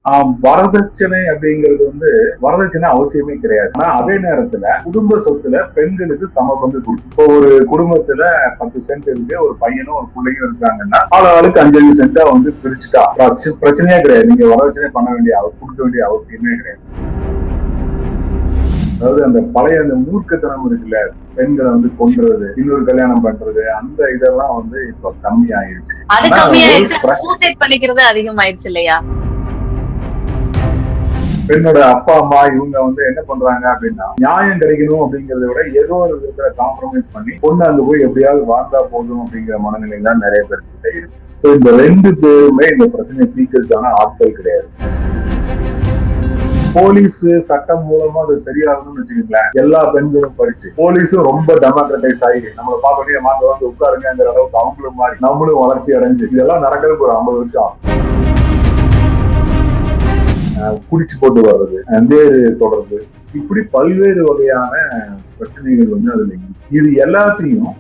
வரதட்சணை அப்படிங்கிறது வரதட்சணை அவசியமே கிடையாது. ஆனா அதே நேரத்துல குடும்ப சொத்துல பெண்களுக்கு சம பங்கு கொடுக்கும். இப்போ ஒரு குடும்பத்துல 10 சென்ட் இருக்கு, ஒரு பையனும் ஒரு பிள்ளையும் இருக்காங்கன்னா ஆளுக்கு 5 5 சென்டா பிரிச்சுட்டா பிரச்சனையே கிடையாது. நீங்க வரதட்சணை பண்ண வேண்டிய கொடுக்க வேண்டிய அவசியமே கிடையாது. அதாவது அந்த பழைய அந்த மூர்க்கத்தனம் இருக்குல்ல, பெண்களை கொன்றது, இன்னொரு கல்யாணம் பண்றது, அந்த இதெல்லாம் இப்ப கம்மி ஆயிடுச்சு. அது கம்மி ஆயிடுச்சு, சூசைட் பண்ணிக்கிறது அதிகமாயிடுச்சு இல்லையா? பெண்ணோட அப்பா அம்மா இவங்க என்ன பண்றாங்க அப்படின்னா, நியாயம் கிடைக்கணும் அப்படிங்கறத விட ஏதோ ஒரு விதத்துல காம்ப்ரமைஸ் பண்ணி பொண்ணு அங்க போய் எப்படியாவது வாழ்ந்தா போதும் அப்படிங்கிற மனநிலை தான் நிறைய பேருக்கு இருக்கு. இந்த 2 பேருமே இந்த பிரச்சனையை தீர்க்கிறதுக்கான ஆட்கள் கிடையாது. போலீஸ் சட்டம் மூலமா அது சரியாகணும்னு வச்சுக்கீங்களேன். எல்லா பெண்களும் படிச்சு போலீஸும் ரொம்ப டெமோக்ரட்டைஸ் ஆகி நம்மளை பார்க்கக்கூடிய மாங்க உட்காருங்கிற அளவுக்கு அவங்களும் மாறி நம்மளும் வளர்ச்சி அடைஞ்சு இதெல்லாம் நடக்கிறதுக்கு ஒரு 50 வருஷம் ஆகும். குடிச்சு போட்டு வர்றது, வேறு தொடர்பு, இப்படி பல்வேறு வகையான பிரச்சனைகள் அதுல இது எல்லாத்தையும்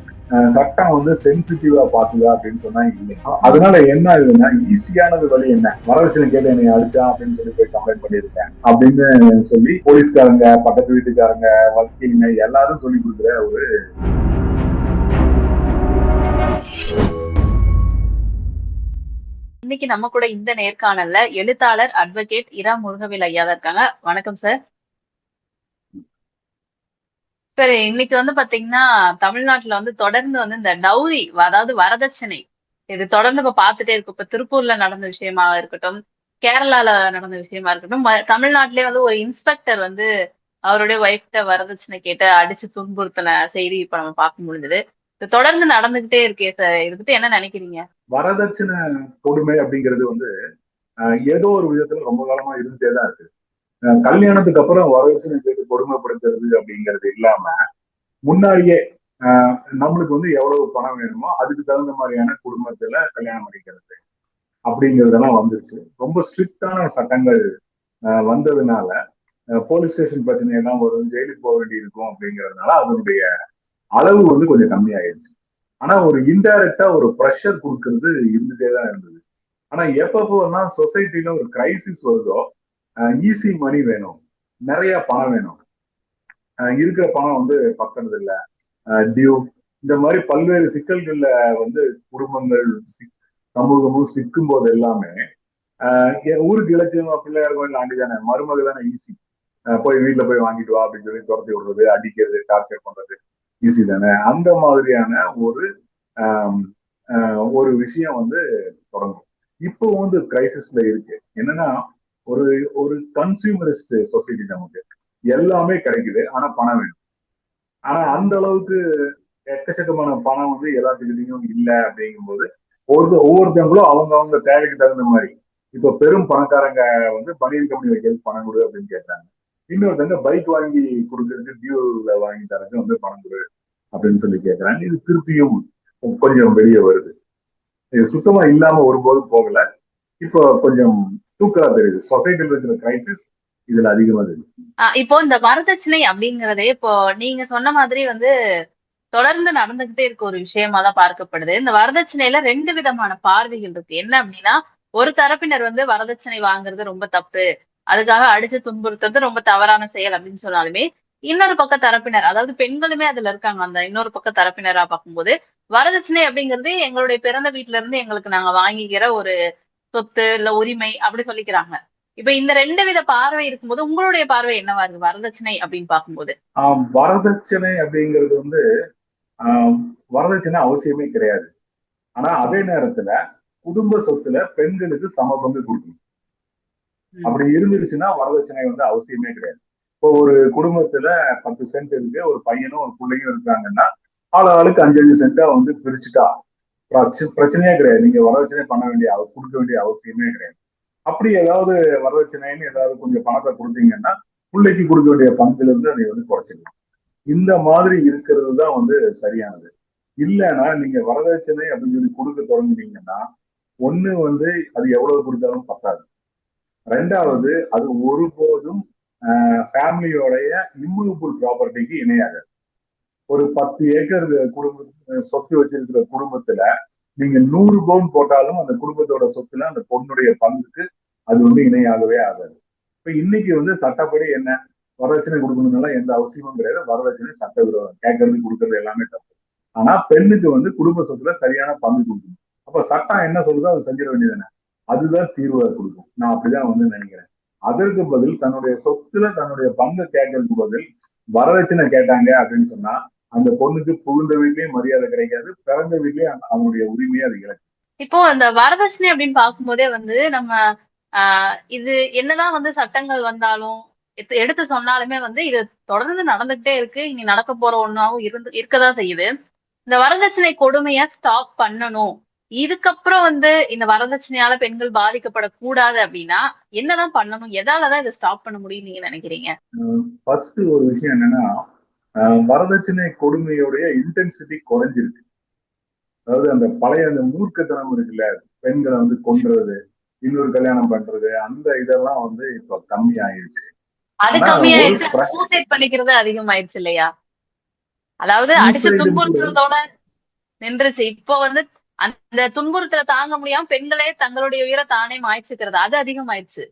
சட்டம் சென்சிட்டிவா பாத்துதா அப்படின்னு சொன்னா இல்லை. அதனால என்ன ஆகுதுன்னா, ஈஸியானது வழி என்ன, வரதட்சணை கேட்டு என்னை அடிச்சா அப்படின்னு போய் கம்ப்ளைண்ட் பண்ணிருக்கேன் அப்படின்னு சொல்லி போலீஸ்காரங்க, பக்கத்து வீட்டுக்காரங்க, வக்கீலுங்க எல்லாரும் சொல்லி கொடுக்குற ஒரு இன்னைக்கு நம்ம கூட இந்த நேர்காணல்ல எழுத்தாளர் அட்வொகேட் இரா முருகவேல் ஐயா தான் இருக்காங்க. வணக்கம் சார். சரி, இன்னைக்கு பாத்தீங்கன்னா தமிழ்நாட்டுல தொடர்ந்து இந்த டவுரி, அதாவது வரதட்சணை, இது தொடர்ந்து இப்ப பாத்துட்டே இருக்கும். இப்ப திருப்பூர்ல நடந்த விஷயமா இருக்கட்டும், கேரளால நடந்த விஷயமா இருக்கட்டும், தமிழ்நாட்டிலே ஒரு இன்ஸ்பெக்டர் அவருடைய ஒய்ஃப்ட வரதட்சணை கேட்டு அடிச்சு துன்புறுத்தின செய்தி இப்ப நம்ம பார்க்க முடிஞ்சது. தொடர்ந்து நடந்துகிட்டே இருக்கே சார், இதை பத்தி என்ன நினைக்கிறீங்க? வரதட்சணை கொடுமை அப்படிங்கிறது ஏதோ ஒரு விதத்துல ரொம்ப காலமா இருந்துட்டேதான் இருக்கு. கல்யாணத்துக்கு அப்புறம் வரதட்சணை கேட்டு கொடுமைப்படுத்துறது அப்படிங்கிறது இல்லாம முன்னாடியே நம்மளுக்கு எவ்வளவு பணம் வேணுமோ அதுக்கு தகுந்த மாதிரியான குடும்பத்துல கல்யாணம் பண்ணிக்கிறது அப்படிங்கறதெல்லாம் வந்துருச்சு. ரொம்ப ஸ்ட்ரிக்டான சட்டங்கள் வந்ததுனால போலீஸ் ஸ்டேஷன் பிரச்சனை எல்லாம் வரும், ஜெயிலுக்கு போக வேண்டி இருக்கும் அப்படிங்கறதுனால அதனுடைய அளவு கொஞ்சம் கம்மி ஆயிடுச்சு. ஆனா ஒரு இன்டைரக்டா ஒரு ப்ரெஷர் கொடுக்கறது இருந்துட்டே தான் இருந்தது. ஆனா எப்பப்போனா சொசைட்டில ஒரு கிரைசிஸ் வருதோ, ஈஸி மணி வேணும், நிறைய பணம் வேணும், இருக்கிற பணம் பத்துறது இல்ல, டியூ, இந்த மாதிரி பல்வேறு சிக்கல்கள்ல குடும்பங்கள் சமூகமும் சிக்கும் போது எல்லாமே ஊருக்கு இலட்சியமா பிள்ளையார் கோயில் ஆண்டி தானே, மருமக தானே ஈஸி, போய் வீட்டுல போய் வாங்கிட்டு வா அப்படின்னு சொல்லி துரத்தி விடுறது, அடிக்கிறது, டார்ச்சர் பண்றது ஈஸி தானே. அந்த மாதிரியான ஒரு விஷயம் தொடங்கும். இப்போ கிரைசிஸ்ல இருக்கு. என்னன்னா ஒரு ஒரு கன்சியூமரிஸ்ட் சொசைட்டி, நமக்கு எல்லாமே கிடைக்குது ஆனா பணம் வேணும். ஆனா அந்த அளவுக்கு எக்கச்சக்கமான பணம் எல்லாத்துக்கிட்டையும் இல்லை அப்படிங்கும் போது ஒவ்வொருத்தவங்களும் அவங்க தேவைக்கு தகுந்த மாதிரி, இப்ப பெரும் பணக்காரங்க பனியன் கம்பெனி வைக்கிறது பணம் கொடு அப்படின்னு கேட்டாங்க. இன்னொருத்தங்க பைக் வாங்கி கொடுக்கறதுக்கு டியூல வாங்கி தரது பணம் கொடு அப்படின்னு சொல்லி கேட்கறாங்க. இது திருப்பியும் கொஞ்சம் வெளியே வருது. இது சுத்தமா இல்லாம ஒருபோதும் போகல. இப்போ கொஞ்சம் தூக்கலா தெரியுது. சொசைட்டில இருக்கிற கிரைசிஸ் இதுல அதிகமா தெரியுது. இப்போ இந்த வரதட்சணை அப்படிங்கறதே இப்போ நீங்க சொன்ன மாதிரி தொடர்ந்து நடந்துகிட்டே இருக்க ஒரு விஷயமா தான் பார்க்கப்படுது. இந்த வரதட்சணையில 2 விதமான பார்வைகள் இருக்கு. என்ன அப்படின்னா, ஒரு தரப்பினர் வரதட்சணை வாங்குறது ரொம்ப தப்பு, அதுக்காக அடிச்சு துன்புறுத்துறது ரொம்ப தவறான செயல் அப்படின்னு சொன்னாலுமே, இன்னொரு பக்க தரப்பினர், அதாவது பெண்களுமே அதுல இருக்காங்க. அந்த இன்னொரு பக்க தரப்பினரா பார்க்கும்போது வரதட்சணை அப்படிங்கிறது எங்களுடைய பிறந்த வீட்டுல இருந்து எங்களுக்கு நாங்க வாங்கிக்கிற ஒரு சொத்து இல்ல உரிமை அப்படி சொல்லிக்கிறாங்க. இப்ப இந்த 2 வித பார்வை இருக்கும்போது உங்களுடைய பார்வை என்னவா இருக்கு வரதட்சணை அப்படின்னு பார்க்கும்போது? வரதட்சணை அப்படிங்கிறது வரதட்சணை அவசியமே கிடையாது. ஆனா அதே நேரத்துல குடும்ப சொத்துல பெண்களுக்கு சம பங்கு கொடுக்கணும். அப்படி இருந்துருச்சுன்னா வரதட்சணை அவசியமே கிடையாது. இப்போ ஒரு குடும்பத்துல 10 சென்ட் இருக்கு, ஒரு பையனும் ஒரு பிள்ளையும் இருக்காங்கன்னா ஆளுக்கு 5 5 சென்டா பிரிச்சுட்டா பிரச்சனையே கிடையாது. நீங்க வரதட்சணை பண்ண வேண்டிய கொடுக்க வேண்டிய அவசியமே கிடையாது. அப்படி ஏதாவது வரதட்சணைன்னு ஏதாவது கொஞ்சம் பணத்தை கொடுத்தீங்கன்னா பிள்ளைக்கு கொடுக்க வேண்டிய பங்குல இருந்து அதை குறைச்சிக்கலாம். இந்த மாதிரி இருக்கிறது தான் சரியானது. இல்லைன்னா நீங்க வரதட்சணை அப்படின்னு சொல்லி கொடுக்க தொடங்குனீங்கன்னா ஒண்ணு அது எவ்வளவு கொடுத்தாலும் பத்தாது. ரெண்டாவது அது ஒருபோதும் ஃபேமிலியோடைய இம்மூவபிள் ப்ராப்பர்ட்டிக்கு இணையாது. ஒரு 10 ஏக்கர் சொத்து வச்சிருக்கிற குடும்பத்துல நீங்க 100 பவுன் போட்டாலும் அந்த குடும்பத்தோட சொத்துல அந்த பொண்ணுடைய பங்குக்கு அது வந்து இணையாகவே ஆகாது. இப்ப இன்னைக்கு வந்து சட்டப்படி என்ன வரதட்சணை கொடுக்கணும்னால எந்த அவசியமும் கிடையாது. வரதட்சணை சட்டவிரோதம், கேட்கறது கொடுக்கறது எல்லாமே தப்பு. ஆனா பெண்ணுக்கு வந்து குடும்ப சொத்துல சரியான பங்கு கொடுக்கணும். அப்ப சட்டம் என்ன சொல்லுதோ அதை செஞ்சிட வேண்டியதானே. அதுதான் தீர்வை கொடுக்கும். நான் அப்படிதான் வந்து நினைக்கிறேன். அதற்கு பதில் தன்னுடைய சொத்துல தன்னுடைய பங்கு கேட்கறதுக்கு பதில் வரதட்சணை கேட்டாங்க அப்படின்னு சொன்னா அந்த பொண்ணுக்கு புகுந்த வீட்லயும் மரியாதை கிடைக்காது, பிறந்த வீட்லயும் அவனுடைய உரிமையை அது இழக்கும். இப்போ அந்த வரதட்சணை அப்படின்னு பார்க்கும்போதே வந்து நம்ம இது என்னதான் வந்து சட்டங்கள் வந்தாலும் எடுத்து சொன்னாலுமே வந்து இது தொடர்ந்து நடந்துகிட்டே இருக்கு. இனி நடக்க போற ஒன்னாவும் இருக்கதான் செய்யுது. இந்த வரதட்சணை கொடுமைய ஸ்டாப் பண்ணணும். இதுக்கப்புறம் வந்து இந்த வரதட்சணையால பெண்கள் பாதிக்கப்படக்கூடாது அப்படின்னா என்னதான் பண்ணணும்? எதாலதான் இதை ஸ்டாப் பண்ண முடியும் நீங்க நினைக்கிறீங்க? ஃபர்ஸ்ட் ஒரு விஷயம் என்னன்னா, வரதட்சணை கொடுமையுடைய இன்டென்சிட்டி குறைஞ்சிருக்கு. அதாவது அந்த பழைய அந்த மூர்க்கத்தனம் இருக்குல்ல, பெண்களை வந்து கொன்றது, இன்னொரு கல்யாணம் பண்றது, அந்த இதெல்லாம் வந்து இப்ப கம்மி ஆயிடுச்சு. அது கம்மியாயிடுச்சு, சூசைட் பண்ணிக்கிறது அதிகமாயிடுச்சு இல்லையா? அதாவது அடிச்சு துன்புறுத்துறதோட நின்றுச்சு. இப்போ வந்து அந்த துன்புறுத்தலை தாங்க முடியாம பெண்களே தங்களுடைய உயிரை தானே மாய்ச்சிக்கிறது, அது அதிகமாயிடுச்சு.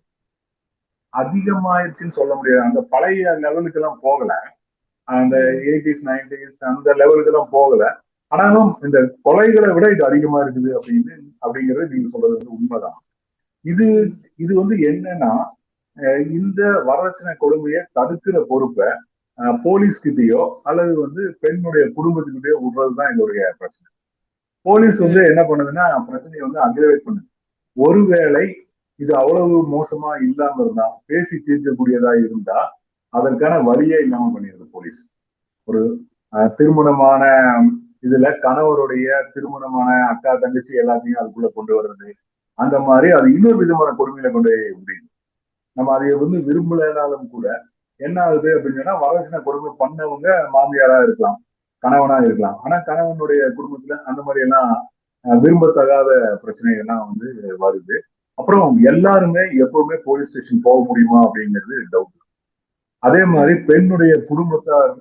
அதிகமாயிடுச்சுன்னு சொல்ல முடியாது. அந்த பழைய லெவலுக்கு எல்லாம் போகல. அந்த 80s 90s அந்த லெவலுக்கு எல்லாம் போகல. ஆனாலும் இந்த கொலைகளை விட இது அதிகமா இருக்குது அப்படிங்கிறது நீங்க சொல்றது வந்து உண்மைதான். இது இது வந்து என்னன்னா, இந்த வரதட்சணை கொடுமையை தடுக்கிற பொறுப்பை போலீஸ் கிட்டயோ அல்லது வந்து பெண்ணுடைய குடும்பத்துக்கிட்டயோ விடுறதுதான் எங்களுடைய பிரச்சனை. போலீஸ் வந்து என்ன பண்ணுதுன்னா பிரச்சனையை வந்து அக்ரவேட் பண்ணுது. ஒருவேளை இது அவ்வளவு மோசமா இல்லாம இருந்தா, பேசி தீர்க்கக்கூடியதா இருந்தா அதற்கான வழியே இல்லாம பண்ணிடுது போலீஸ். ஒரு திருமணமான இதுல கணவருடைய திருமணமான அக்கா தங்கச்சி எல்லாத்தையும் அதுக்குள்ள கொண்டு வர்றது, அந்த மாதிரி அது இன்னொரு விதமான கொடுமையில கொண்டு போய் முடியுது. நம்ம அதை வந்து விரும்பலைனாலும் கூட என்ன ஆகுது அப்படின்னு சொன்னா, வரதட்சணை கொடுமை பண்ணவங்க மாமியாரா இருக்கலாம், கணவனா இருக்கலாம். ஆனா கணவனுடைய குடும்பத்துல அந்த மாதிரி எல்லாம் விரும்பத்தகாத பிரச்சனைகள்லாம் வந்து வருது. அப்புறம் எல்லாருமே எப்பவுமே போலீஸ் ஸ்டேஷன் போக முடியுமா அப்படிங்கிறது டவுட். அதே மாதிரி பெண்ணுடைய குடும்பத்தார்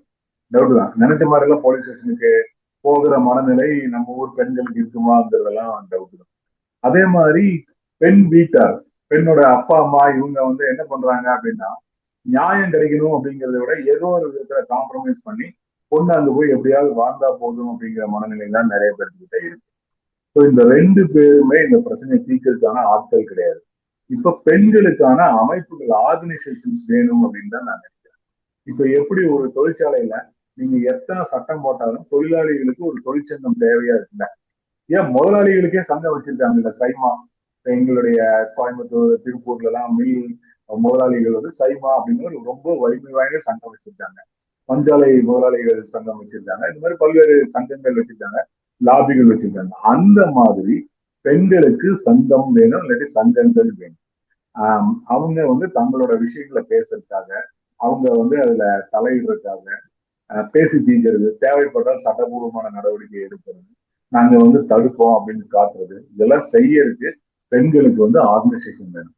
டவுட் தான். நினைச்ச மாதிரி எல்லாம் போலீஸ் ஸ்டேஷனுக்கு போகிற மனநிலை நம்ம ஊர் பெண்களுக்கு இருக்குமாங்கிறதெல்லாம் டவுட் தான். அதே மாதிரி பெண் வீட்டார், பெண்ணோட அப்பா அம்மா இவங்க வந்து என்ன பண்றாங்க அப்படின்னா, நியாயம் கிடைக்கணும் அப்படிங்கிறத விட ஏதோ ஒரு விதத்துல காம்ப்ரமைஸ் பண்ணி பொண்ணு அங்க போய் எப்படியாவது வாழ்ந்தா போதும் அப்படிங்கிற மனநிலை தான் நிறைய பேர்கிட்ட இருக்கு. ஸோ இந்த ரெண்டு பேருமே இந்த பிரச்சனையை தீர்க்கறதுக்கான ஆட்கள் கிடையாது. இப்ப பெண்களுக்கான அமைப்புகள், ஆர்கனைசேஷன்ஸ் வேணும் அப்படின்னு தான் நான் நினைக்கிறேன். இப்ப எப்படி ஒரு தொழிற்சாலையில நீங்க எத்தனை சட்டம் போட்டாலும் தொழிலாளிகளுக்கு ஒரு தொழிற்சங்கம் தேவையா இருக்குல்ல. ஏன் முதலாளிகளுக்கே சங்கம் வச்சிருக்காங்க இல்ல, சைமா. எங்களுடைய கோயம்புத்தூர், திருப்பூர்ல எல்லாம் மில் முதலாளிகள் வந்து சைமா அப்படிங்கிற ரொம்ப வலிமை வாய்ந்த சங்கம் வச்சிருக்காங்க. பஞ்சாலை முதலாளிகள் சங்கம் வச்சிருக்காங்க. இந்த மாதிரி பல்வேறு சங்கங்கள் வச்சிருக்காங்க, லாபிகள் வச்சிருக்காங்க. அந்த மாதிரி பெண்களுக்கு சங்கம் வேணும், இல்லாட்டி சங்கங்கள் வேணும். அவங்க வந்து தங்களோட விஷயங்களை பேசுறதுக்காக, அவங்க வந்து அதுல தலையிடுறதுக்காக, பேசி தீர்க்கிறது, தேவைப்பட்டால் சட்டபூர்வமான நடவடிக்கை எடுக்கிறது, நாங்க வந்து தடுப்போம் அப்படின்னு காட்டுறது, இதெல்லாம் செய்யறதுக்கு பெண்களுக்கு வந்து ஆர்கனைசேஷன் வேணும்.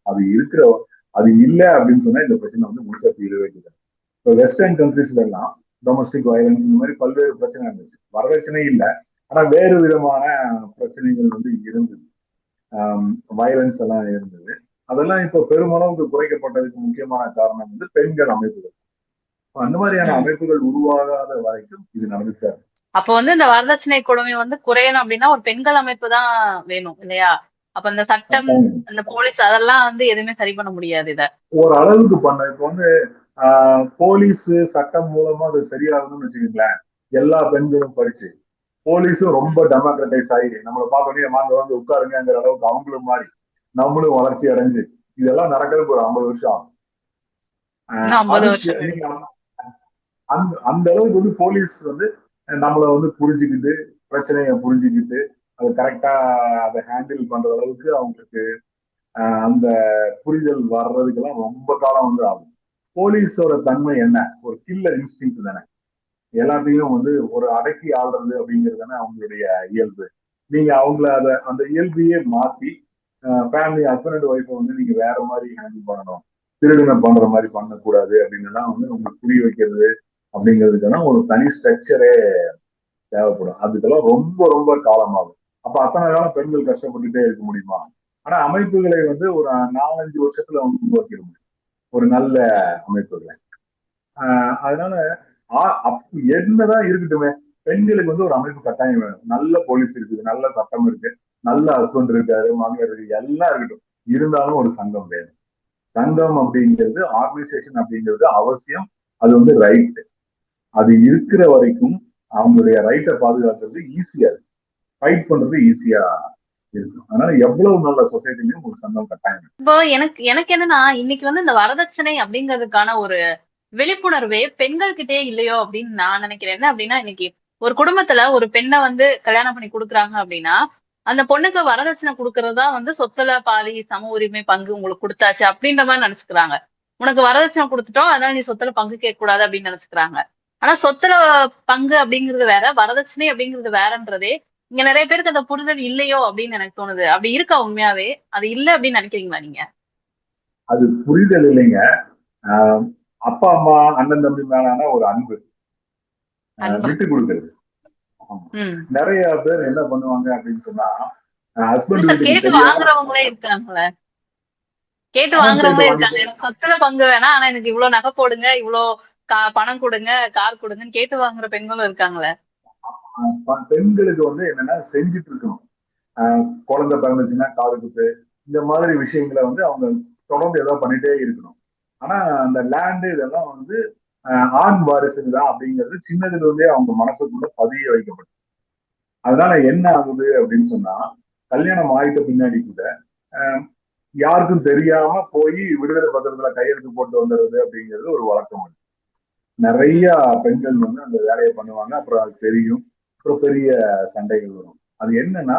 அது இல்லை அப்படின்னு சொன்னா இந்த பிரச்சனை வந்து முழுசா தீரவே கிடையாது. இப்போ வெஸ்டர்ன் கண்ட்ரீஸ்ல எல்லாம் டொமஸ்டிக் வயலன்ஸ் இந்த மாதிரி பல்வேறு பிரச்சனை இருந்துச்சு. வரதட்சணை இல்லை, ஆனா வேறு விதமான பிரச்சனைகள் வந்து இருந்தது, வயலன்ஸ் எல்லாம் இருந்தது. அதெல்லாம் இப்போ பெருமளவுக்கு குறைக்கப்பட்டதுக்கு முக்கியமான காரணம் வந்து பெண்கள் அமைப்புகள். அந்த மாதிரியான அமைப்புகள் உருவாகாத வரைக்கும் இது நடந்துட்டாரு. அப்ப வந்து இந்த வரதட்சணை கொடுமை வந்து குறையணும் அப்படின்னா ஒரு பெண்கள் அமைப்பு தான் வேணும் இல்லையா? அப்ப இந்த சட்டம், இந்த போலீஸ் அதெல்லாம் வந்து எதுவுமே சரி பண்ண முடியாது. இத ஒரு அளவுக்கு பண்ண இப்ப வந்து போலீஸ் சட்டம் மூலமா அது சரியாகணும்னு வச்சுக்கீங்களேன். எல்லா பெண்களும் படிச்சு போலீஸும் ரொம்ப டெமோக்ரட்டைஸ் ஆகி நம்மளை பார்க்கணும், வாங்க வந்து உட்காருங்கிற அளவுக்கு அவங்களும் மாறி நம்மளும் வளர்ச்சி அடைஞ்சு இதெல்லாம் நடக்கிறதுக்கு ஒரு 50 வருஷம் ஆகும். அந்த அளவுக்கு வந்து போலீஸ் வந்து நம்மளை வந்து புரிஞ்சுக்கிட்டு, பிரச்சனையை புரிஞ்சுக்கிட்டு அதை கரெக்டா அதை ஹேண்டில் பண்ற அளவுக்கு அவங்களுக்கு அந்த புரிதல் வர்றதுக்கெல்லாம் ரொம்ப காலம் வந்து ஆகும். போலீஸோட தன்மை என்ன? ஒரு கில்லர் இன்ஸ்டிங் தானே. எல்லாத்தையும் வந்து ஒரு அடக்கி ஆள்றது அப்படிங்கிறது தானே அவங்களுடைய இயல்பு. நீங்க அவங்கள அந்த இயல்பையே மாத்தி ஃபேமிலி ஹஸ்பண்ட் அண்ட் ஒய்ஃபை வந்து நீங்க வேற மாதிரி ஹேண்டில் பண்ணணும், திருடனை பண்ற மாதிரி பண்ணக்கூடாது அப்படின்னு வந்து உங்களுக்கு புரிய வைக்கிறது அப்படிங்கிறதுக்கெல்லாம் ஒரு தனி ஸ்ட்ரக்சரே தேவைப்படும். அதுக்கெல்லாம் ரொம்ப ரொம்ப காலமாகும். அப்ப அத்தனை காலம் பெண்கள் கஷ்டப்பட்டுட்டே இருக்க முடியுமா? ஆனா அமைப்புகளை வந்து ஒரு 4-5 வருஷத்துல அவங்க உருவாக்கிட முடியும், ஒரு நல்ல அமைப்புகளை. அதனால என்னதான் இருக்கட்டுமே, பெண்களுக்கு வந்து ஒரு அமைப்பு கட்டாயம் வேணும். நல்ல போலீஸ் இருக்குது, நல்ல சட்டம் இருக்கு, நல்ல ஹஸ்பண்ட் இருக்காரு, மாமியார் இருக்கு, எல்லாம் இருக்கட்டும். இருந்தாலும் ஒரு சங்கம் வேணும். சங்கம் அப்படிங்கிறது, ஆர்கனைசேஷன் அப்படிங்கிறது அவசியம். அது வந்து ரைட். அது இருக்கிற வரைக்கும் அவங்களுடைய ரைட்டை பாதுகாக்கிறது ஈஸியா இருக்கு, ஃபைட் பண்றது ஈஸியா இருக்கும். அதனால எவ்வளவு நல்ல சொசைட்டிலையும் ஒரு சங்கம் கட்டாயம். இப்போ எனக்கு எனக்கு என்னன்னா, இன்னைக்கு வந்து இந்த வரதட்சணை அப்படிங்கிறதுக்கான ஒரு விழிப்புணர்வே பெண்கள் கிட்டே இல்லையோ அப்படின்னு நான் நினைக்கிறேன். என்ன அப்படின்னா, இன்னைக்கு ஒரு குடும்பத்துல ஒரு பெண்ணை வந்து கல்யாணம் பண்ணி கொடுக்குறாங்க அப்படின்னா, அந்த பொண்ணுக்கு வரதட்சணை கொடுக்கறதா வந்து சொத்துல பாதி சம உரிமை பங்கு உங்களுக்கு கொடுத்தாச்சு அப்படின்ற மாதிரி நினைச்சுக்கிறாங்க. உனக்கு வரதட்சணை கொடுத்துட்டோம், அதனால நீ சொத்துல பங்கு கேட்க கூடாது அப்படின்னு நினைச்சுக்கிறாங்க. ஆனா சொத்துல பங்கு அப்படிங்கிறது வேற, வரதட்சணை அப்படிங்கிறது வேறன்றதே இங்க நிறைய பேருக்கு அந்த புரிதல் இல்லையோ அப்படின்னு எனக்கு தோணுது. அப்படி இருக்கா உண்மையாவே? அது இல்ல அப்படின்னு நினைக்கிறீங்களா நீங்க? அது புரிதல் இல்லைங்க. அப்பா அம்மா அண்ணன் தம்பி மேலான ஒரு அன்பு, விட்டு கொடுக்கறது. நிறைய பேர் என்ன பண்ணுவாங்க அப்படின்னு சொன்னா, ஹஸ்பண்ட் வீட்டுக்கு கேட்டு வாங்குறவங்களே இருக்காங்களே, கேட்டு வாங்குறவங்களே இருக்காங்க. எனக்கு சொத்துல பங்கு வேணாம், ஆனா எனக்கு இவ்வளவு நகை போடுங்க, இவ்வளவு பணம் கொடுங்க, கார் கொடுங்கன்னு கேட்டு வாங்குற பெண்களும் இருக்காங்களே. பெண்களுக்கு வந்து என்னன்னா செஞ்சுட்டு இருக்கணும். குழந்தை பிறந்துச்சுன்னா காது குத்து, இந்த மாதிரி விஷயங்களை வந்து அவங்க தொடர்ந்து ஏதாவது பண்ணிட்டே இருக்கணும். ஆனா அந்த லேண்டு இதெல்லாம் வந்து ஆண் வாரிசுக்கு தான் அப்படிங்கிறது சின்னதுல இருந்தே அவங்க மனசுக்குள்ள பதிய வைக்கப்படும். அதனால என்ன ஆகுது அப்படின்னு சொன்னா, கல்யாணம் ஆயிட்ட பின்னாடி கூட யாருக்கும் தெரியாம போய் விடுதலை பத்திரத்துல கையெழுத்து போட்டு வந்துடுறது அப்படிங்கிறது ஒரு வழக்கம். நிறைய பெண்கள் வந்து அந்த வேலையை பண்ணுவாங்க. அப்புறம் அது தெரியும், அப்புறம் பெரிய சண்டைகள் வரும். அது என்னன்னா,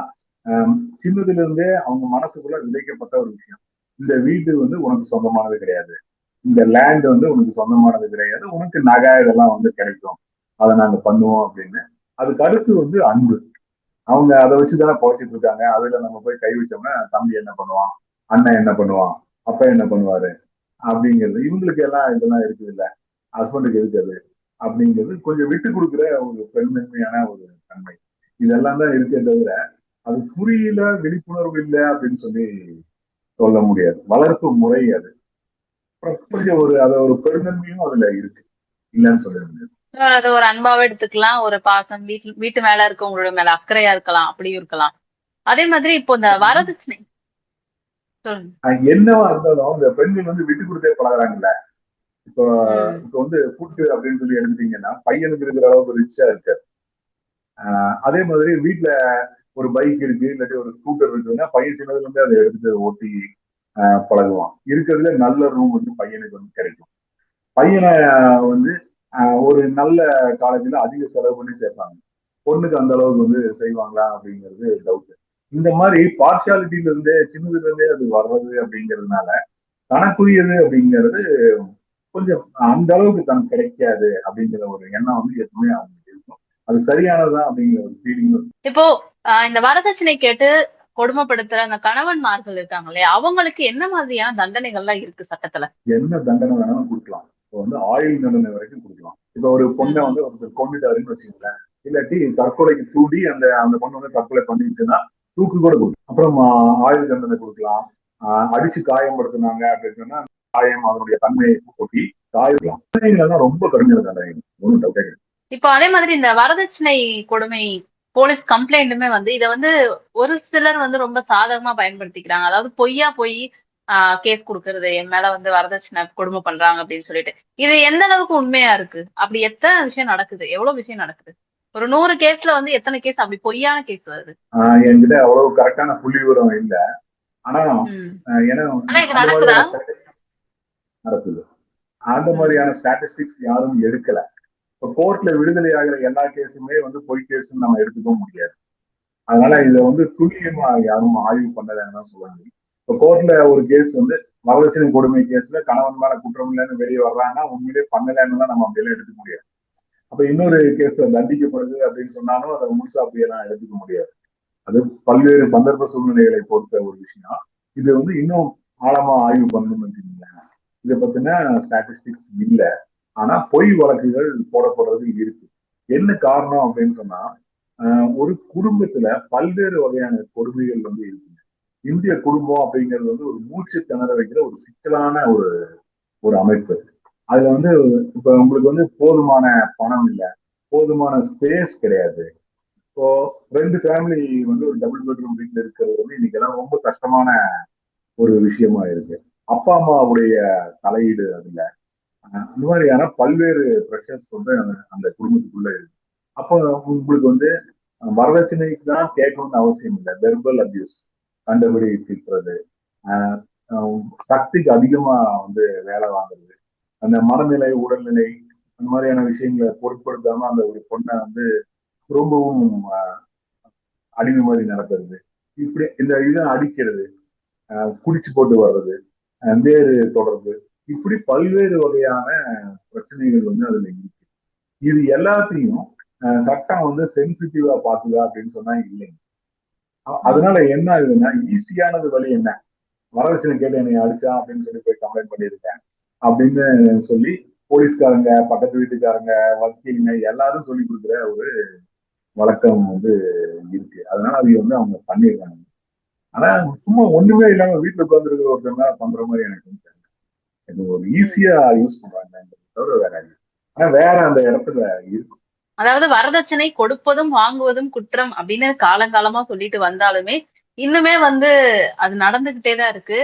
சின்னதுல இருந்தே அவங்க மனசுக்குள்ள விதைக்கப்பட்ட ஒரு விஷயம். இந்த வீடு வந்து உனக்கு சொந்தமானது கிடையாது, இந்த லேண்ட் வந்து உனக்கு சொந்தமானது கிடையாது, உனக்கு நகை இதெல்லாம் வந்து கிடைக்கும், அதை நாங்க பண்ணுவோம் அப்படின்னு. அதுக்கு அடுத்து வந்து அன்பு. அவங்க அதை வச்சுதானே போச்சிட்டு இருக்காங்க. அதுல நம்ம போய் கை வச்சோம்னா தம்பி என்ன பண்ணுவான், அண்ணன் என்ன பண்ணுவான், அப்பா என்ன பண்ணுவாரு அப்படிங்கிறது இவங்களுக்கு எல்லாம் இதெல்லாம் இருக்குது இல்ல, ஹஸ்பண்டுக்கு இருக்குது அப்படிங்கிறது கொஞ்சம் விட்டு கொடுக்குற ஒரு பெருமையான ஒரு தன்மை. இதெல்லாம் தான் இருக்கே தவிர அது புரியல, விழிப்புணர்வு இல்லை அப்படின்னு சொல்லி சொல்ல முடியாது. வளர்ப்பு முறை அது. கொஞ்சம் அத ஒரு பெருந்தன்மையும் அதுல இருக்கு, இல்லைன்னு சொல்ல முடியாது. அது ஒரு அன்பாவே எடுத்துக்கலாம், ஒரு பாசம், வீட்டு மேல இருக்கவங்களோட மேல அக்கறையா இருக்கலாம், அப்படியும் இருக்கலாம். அதே மாதிரி இப்போ இந்த வரதட்சணை என்னவா இருந்தாலும் இந்த பெண்கள் வந்து விட்டு கொடுத்தே பழகுறாங்கல்ல. இப்போ இப்போ வந்து கூட்டு அப்படின்னு சொல்லி எடுத்துட்டீங்கன்னா பையனுக்கு இருக்கிற அளவுக்கு ரிச்சா இருக்காரு. அதே மாதிரி வீட்டுல ஒரு பைக் இருக்கு, இல்லாட்டி ஒரு ஸ்கூட்டர் இருக்குன்னா பையன் சின்னதுல இருந்து அதை எடுத்துட்டு ஓட்டி பழகுவான். இருக்கிறதுல நல்ல ரூம் வந்து பையனுக்கு வந்து கிடைக்கும். பையனை வந்து ஒரு நல்ல காலேஜ்ல அதிக செலவு பண்ணி சேர்ப்பாங்க. பொண்ணுக்கு அந்த அளவுக்கு வந்து செய்வாங்களா அப்படிங்கிறது டவுட். இந்த மாதிரி பார்ஷியாலிட்டில இருந்தே சின்னதுல இருந்தே அது வர்றது அப்படிங்கிறதுனால தனக்குரியது அப்படிங்கிறது கொஞ்சம் அந்த அளவுக்கு தனக்கு கிடைக்காது அப்படிங்கிற ஒரு எண்ணம் வந்து எப்பவுமே அவங்களுக்கு இருக்கும். அது சரியானதுதான் அப்படிங்கிற ஒரு ஃபீலிங். இப்போ இந்த வரதட்சணை கேட்டு கொடுமைப்படுத்துற அந்த கணவன்மார்கள் இருக்காங்க இல்லையா, அவங்களுக்கு என்ன மாதிரியான தண்டனைகள்லாம் இருக்கு சட்டத்துல? என்ன தண்டனை வேணாலும் கொடுக்கலாம். இப்போ வந்து ஆயுள் தண்டனை வரைக்கும் கொடுக்கலாம். இப்போ ஒரு பொண்ணை வந்து ஒருத்தர் கொண்டுட்டாருன்னு வச்சுக்கோங்களேன், இல்லாட்டி தற்கொலைக்கு தூண்டி அந்த அந்த பொண்ணு வந்து தற்கொலை பண்ணிச்சுன்னா தூக்கு கூட கொடுக்கும். அப்புறம் ஆயுள் தண்டனை கொடுக்கலாம். அடிச்சு காயப்படுத்தினாங்க அப்படின்னா காயம் அதனுடைய தன்மையை கொட்டி காயலாம். ரொம்ப கடுமையான தண்டனை, ஒன்றும் டவுட்டே கிடையாது. இப்போ அதே மாதிரி இந்த வரதட்சணை கொடுமை போலீஸ் கம்ப்ளைண்ட்டுமே வந்து இதை வந்து ஒரு சிலர் வந்து ரொம்ப சாதகமா பயன்படுத்திக்கிறாங்க. அதாவது பொய்யா போய் கேஸ் கொடுக்கறது, என் மேல வந்து வரதட்சணை கொடுமை பண்றாங்க அப்படின்னு சொல்லிட்டு. இது எந்த அளவுக்கு உண்மையா இருக்கு? அப்படி எத்தனை விஷயம் நடக்குது, எவ்வளவு விஷயம் நடக்குது? ஒரு 100 கேஸ்ல வந்து எத்தனை கேஸ் அப்படி பொய்யான கேஸ் வருது? என்கிட்ட அவ்வளவு கரெக்டான புள்ளி விவரம் இல்ல. ஆனா நடக்குது. அந்த மாதிரியான ஸ்டாட்டிஸ்டிக்ஸ் யாரும் எடுக்கல. இப்ப கோர்ட்ல விடுதலை ஆகிற எல்லா கேஸுமே வந்து பொய் கேஸ்ன்னு நம்ம எடுத்துக்க முடியாது. அதனால இதை வந்து துல்லியமா யாரும் ஆய்வு பண்ணலன்னு தான் சொல்லுவாங்க. இப்ப கோர்ட்ல ஒரு கேஸ் வந்து வரதட்சணை கொடுமை கேஸ்ல கணவன் மேல குற்றம் இல்லைன்னு வெளியே வர்றாங்கன்னா உண்மையிலே பண்ணலன்னு தான் நம்ம அப்படியெல்லாம் எடுத்துக்க முடியாது. அப்ப இன்னொரு கேஸ்ல தண்டிக்கப்படுது அப்படின்னு சொன்னாலும் அதை முழுசா அப்படியெல்லாம் எடுத்துக்க முடியாது. அது பல்வேறு சந்தர்ப்ப சூழ்நிலைகளை பொறுத்த ஒரு விஷயம். இது வந்து இன்னும் ஆழமா ஆய்வு பண்ணணும்னு வச்சுக்கோங்களேன். இதை பத்தின ஸ்டாட்டிஸ்டிக்ஸ் இல்லை. ஆனா பொய் வழக்குகள் போடப்படுறது இருக்கு. என்ன காரணம் அப்படின்னு சொன்னா, ஒரு குடும்பத்துல பல்வேறு வகையான கொடுமைகள் வந்து இருக்குங்க. இந்திய குடும்பம் அப்படிங்கிறது வந்து ஒரு மூச்சு திணற வைக்கிற ஒரு சிக்கலான ஒரு ஒரு அமைப்பு. அதுல வந்து இப்ப உங்களுக்கு வந்து போதுமான பணம் இல்ல, போதுமான ஸ்பேஸ் கிடையாது. இப்போ 2 ஃபேமிலி வந்து ஒரு டபுள் பெட்ரூம் வீட்ல இருக்கிறது வந்து இன்னைக்கெல்லாம் ரொம்ப கஷ்டமான ஒரு விஷயமா இருக்கு. அப்பா அம்மாவுடைய தலையீடு அதுல. அந்த மாதிரியான பல்வேறு பிரஷர்ஸ் வந்து அந்த குடும்பத்துக்குள்ள இருக்கு. அப்போ உங்களுக்கு வந்து வரதட்சணைக்கு தான் கேட்கணும்னு அவசியம் இல்லை. வெர்பல் அபியூஸ் கண்டபடி திட்டுறது, ஆஹ் ஆஹ் சக்திக்கு அதிகமா வந்து வேலை வாங்குறது, அந்த மனநிலை, உடல்நிலை, அந்த மாதிரியான விஷயங்களை பொருட்படுத்தாம அந்த ஒரு பொண்ணை வந்து ரொம்பவும் அடிமை மாதிரி நடத்துறது, இப்படி இந்த இதை அடிக்கிறது, குடிச்சு போட்டு வர்றது, வேறு தொடர்பு, இப்படி பல்வேறு வகையான பிரச்சனைகள் வந்து அதுல இருக்கு. இது எல்லாத்தையும் சட்டம் வந்து சென்சிட்டிவா பாக்குதா அப்படின்னு சொன்னா இல்லைங்க. ம். அதனால என்ன ஆகுதுன்னா, ஈஸியானது வழி என்ன, வரதட்சணை கேட்டு என்னை அடிச்சா அப்படின்னு சொல்லி போய் கம்ப்ளைண்ட் பண்ணியிருக்கேன் அப்படின்னு சொல்லி போலீஸ்காரங்க, பக்கத்து வீட்டுக்காரங்க, வக்கீலுங்க எல்லாரும் சொல்லி கொடுக்குற ஒரு வழக்கம் வந்து இருக்கு. அதனால அது வந்து அவங்க பண்ணிடுறாங்க. ஆனா சும்மா ஒண்ணுமே இல்லாம வீட்டுல உட்கார்ந்து இருக்கிற ஒருத்தர் மேல பண்ற மாதிரி எனக்கு வந்து தெரியல. இது ஒரு ம். ஈஸியா யூஸ் பண்றாங்க தவிர வேற இல்லை. ஆனா வேற அந்த இடத்துல இருக்கு. அதாவது வரதட்சணை கொடுப்பதும் வாங்குவதும் குற்றம் அப்படின்னு காலங்காலமா சொல்லிட்டு வந்தாலுமே இன்னுமே வந்து அது நடந்துகிட்டே தான் இருக்கு.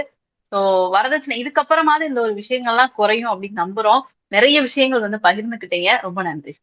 சோ வரதட்சணை இதுக்கப்புறமாவது இந்த ஒரு விஷயங்கள்லாம் குறையும் அப்படின்னு நம்புறோம். நிறைய விஷயங்கள் வந்து பகிர்ந்துக்கிட்டீங்க. ரொம்ப நன்றி.